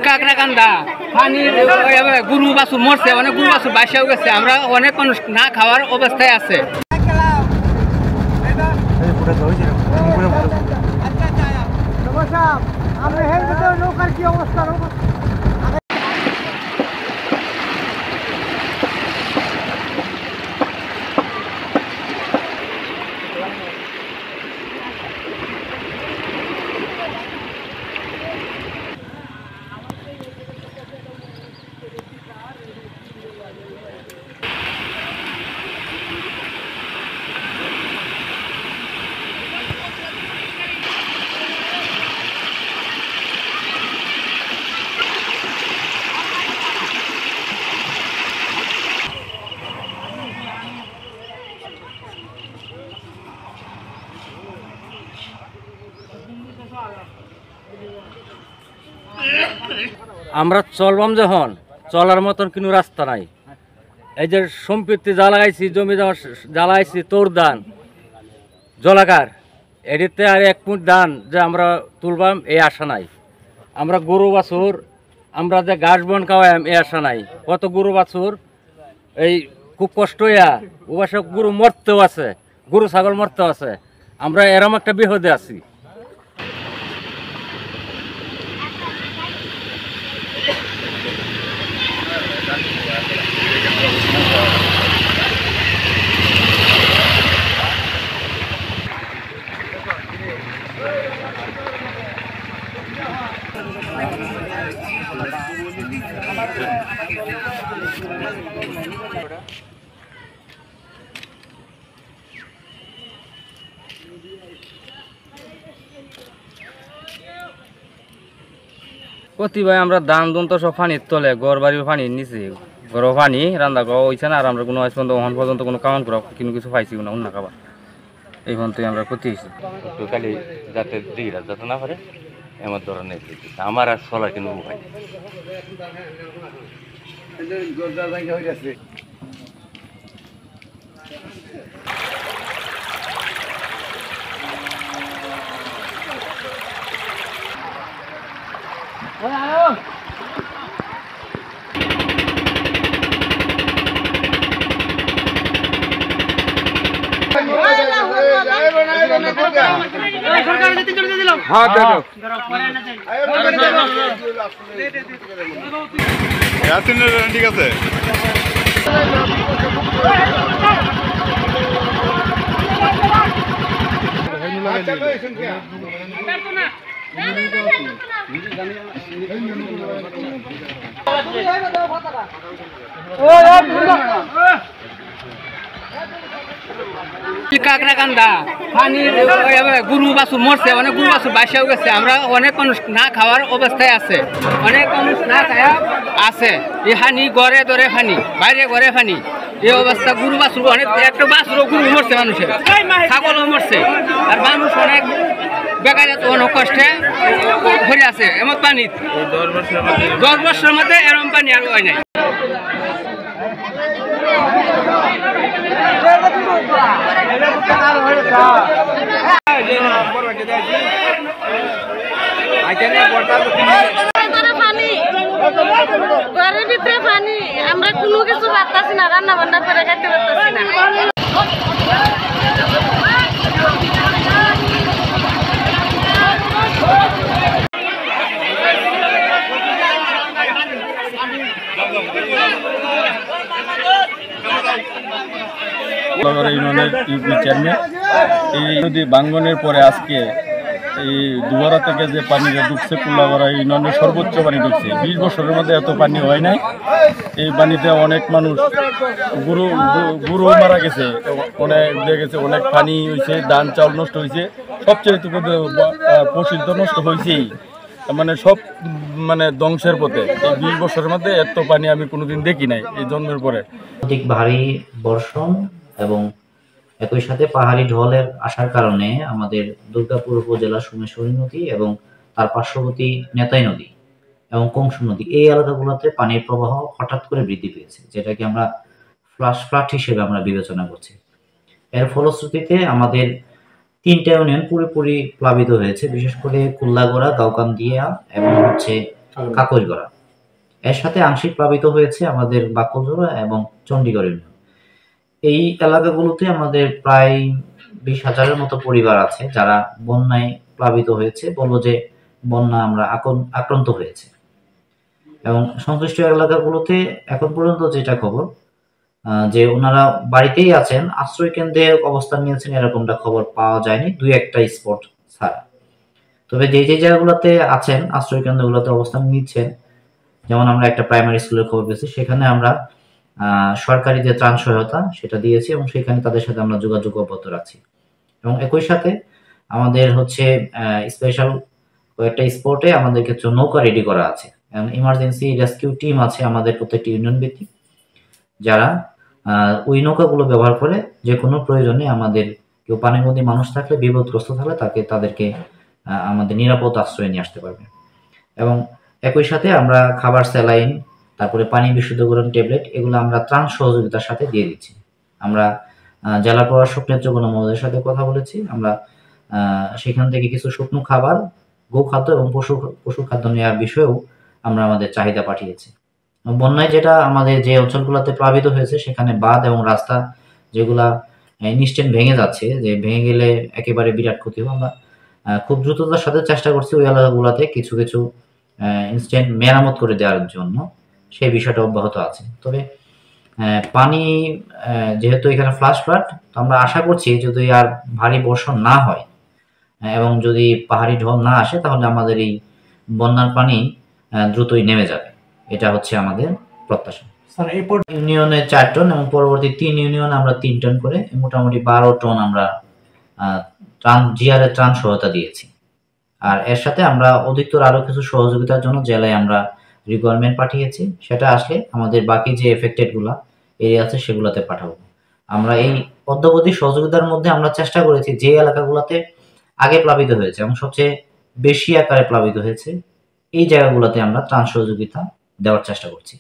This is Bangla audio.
কাকড়াকান্দা পানি গরু বাছুর মরছে, অনেক গরু বাছুর বাসাও গেছে। আমরা অনেক মানুষ না খাওয়ার অবস্থায় আছে। নৌকার কি অবস্থা? আমরা চলবাম যখন চলার মতন কোনো রাস্তা নাই। এই যে সম্পত্তি জ্বালাইছি, জমি জ্বালাইছি, তোর দান জলাকার এটিতে আর এক মুঠ দান যে আমরা তুলবাম এই আশা নাই। আমরা গরু বাছুর আমরা যে ঘাস বন খাওয়াইম এই আশা নাই। কত গরু বাছুর এই খুব কষ্ট হইয়া ওবাসে গরু মরতেও আছে, গরু ছাগল মরতেও আছে। আমরা এরম একটা বিপদে আছি। প্রতিবার আমরা দান দুন তো সব পানির তলে, ঘর বাড়ির পানির নিচে, ঘর পানি রান্না খাওয়া হয়েছে না। আর আমরা কোনো আজ পর্যন্ত কোনো কামান করা কিন্তু কিছু পাইছি না অন্য খাবার। এই পর্যন্ত আমরা ক্ষতি হয়েছি। খালি যাতে দিঘিরা যাতে না পারে এমন ধরনের আমার আর চলার কিন্তু উপায়। ঠিক আছে। কাকড়াকান্দা পানি গরু বাছুর মরছে, অনেক গরু বাছুর বাসাও গেছে। আমরা অনেক মানুষ না খাওয়ার অবস্থায় আছে, অনেক মানুষ না খাওয়া আছে। এই হানি ঘরে ধরে ফানি, বাইরে ঘরে ফানি, এই অবস্থা। গরু বাছুর অনেক, একটা বাছুরও গরু মরছে, মানুষের ছাগলও মরছে। আর মানুষ অনেক বেকার অনেক কষ্টে ভরে আছে এমন পানি। 10 বছরের মধ্যে এরম পানি আর হয় নাই। ঘরের ভিতরে পানি, আমরা কোনো কিছু পারতাছি না, রান্না বান্না করে খাইতে পারতাছি না। ইউনিয়নের ইউপি চেয়ারম্যান এই নদী ভাঙ্গনের পরে আজকে এই দুয়ারা থেকে যে পানিটা ঢুকছে কুল্লাগড়া ইউনিয়নের সর্বোচ্চ পানি ঢুকছে। 20 বছরের মধ্যে এত পানি হয় নাই। এই পানিতে অনেক মানুষ গরু মারা গেছে, অনেক দেখেছে, অনেক পানি হয়েছে, ধান চাউল নষ্ট হয়েছে, সবচেয়ে পশু তো নষ্ট হয়েছেই, মানে সব মানে ধ্বংসের পথে। এই 20 বছরের মধ্যে এত পানি আমি কোনোদিন দেখি নাই এই জন্মের পরে। অধিক ভারী বর্ষণ এবং একই সাথে পাহাড়ি ঢলের আসার কারণে আমাদের দুর্গাপুর উপজেলা সোমেশ্বরী নদী এবং তার পার্শ্ববর্তী নেতাই নদী এবং কংস নদী এই এলাকাগুলোতে পানির প্রবাহ হঠাৎ করে বৃদ্ধি পেয়েছে, যেটাকে আমরা ফ্লাশ ফ্লাড হিসেবে আমরা বিবেচনা করছি। এর ফলশ্রুতিতে আমাদের 3টা ইউনিয়ন পুরোপুরি প্লাবিত হয়েছে, বিশেষ করে কুল্লাগড়া, গাউকান্দিয়া এবং কাকইগড়া। এর সাথে আংশিক প্লাবিত হয়েছে আমাদের বাকলজোড়া এবং চণ্ডীগড় ইউনিয়ন। এই এলাকাগুলোতে আমাদের প্রায় 20,000-এর মতো পরিবার আছে যারা বন্যায় প্লাবিত হয়েছে, বলবো যে বন্যা আমরা আক্রান্ত হয়েছে। এবং সংশ্লিষ্ট এলাকাগুলোতে এখন পর্যন্ত যেটা খবর, যে ওনারা বাড়িতেই আছেন, আশ্রয় কেন্দ্রে অবস্থান নিয়েছেন এরকমটা খবর পাওয়া যায়নি, 2-1টা স্পট ছাড়া। তবে যে জায়গাগুলোতে আছেন, আশ্রয় কেন্দ্রগুলোতে অবস্থান নিচ্ছেন, যেমন আমরা একটা প্রাইমারি স্কুলের খবর পেয়েছি, সেখানে আমরা সরকারি যে ত্রাণ সহায়তা সেটা দিয়েছি এবং সেখানে তাদের সাথে আমরা যোগাযোগ অব্যাহত রাখছি। এবং একই সাথে আমাদের হচ্ছে স্পেশাল কয়েকটা স্পটে আমাদের কিছু নৌকা রেডি করা আছে, ইমার্জেন্সি রেস্কিউ টিম আছে আমাদের প্রত্যেকটি ইউনিয়ন ভিত্তিক, যারা ওই নৌকাগুলো ব্যবহার করে যে কোনো প্রয়োজনে আমাদের কেউ পানিবন্দী মানুষ থাকলে, বিপদগ্রস্ত থাকলে তাদেরকে আমাদের নিরাপদ আশ্রয়ে নিয়ে আসতে পারবে। এবং একই সাথে আমরা খাবার, স্যালাইন, তারপরে পানি বিশুদ্ধকরণ ট্যাবলেট, এগুলো আমরা ত্রাণ সহযোগিতার সাথে দিয়ে দিচ্ছি। আমরা জেলা প্রশাসক নেত্রকোনা মহোদয়ের সাথে কথা বলেছি, আমরা সেখান থেকে কিছু শুকনো খাবার, গোখাদ্য এবং পশু খাদ্য নেওয়ার বিষয়েও আমরা আমাদের চাহিদা পাঠিয়েছি। বন্যায় যেটা আমাদের যে অঞ্চলগুলোতে প্লাবিত হয়েছে সেখানে বাঁধ এবং রাস্তা যেগুলা ইনস্ট্যান্ট ভেঙে যাচ্ছে, যে ভেঙে গেলে একেবারে বিরাট ক্ষতি হবে, আমরা খুব দ্রুততার সাথে চেষ্টা করছি ওই এলাকাগুলোতে কিছু ইনস্ট্যান্ট মেরামত করে দেওয়ার জন্য, সেই বিষয়টা অব্যাহত আছে। তবে পানি যেহেতু এখানে ফ্লাশ ফ্লাড, তো আমরা আশা করছি যদি আর ভারী বর্ষণ না হয় এবং যদি পাহাড়ি ঢল না আসে, তাহলে আমাদের এই বন্যার পানি দ্রুতই নেমে যাবে। এটা হচ্ছে আমাদের প্রত্যাশা। ইউনিয়নে 4 টন এবং পরবর্তী 3 ইউনিয়নে আমরা 3 টন করে মোটামুটি 12 টন আমরা জিআরএ ত্রাণ সহায়তা দিয়েছি। আর এর সাথে আমরা অধিকতর আরো কিছু সহযোগিতার জন্য জেলায় আমরা রিকোয়ারমেন্ট পাঠিয়েছি, সেটা আসলে আমাদের বাকি যে এফেক্টেড গুলা এরিয়া আছে সেগুলোতে পাঠাবো। আমরা এই অদ্যাবধি সহযোগিতার মধ্যে আমরা চেষ্টা করেছি যে এলাকাগুলোতে আগে প্লাবিত হয়েছে এবং সবচেয়ে বেশি আকারে প্লাবিত হয়েছে, এই জায়গাগুলোতে আমরা ত্রাণ সহযোগিতা দেওয়ার চেষ্টা করছি।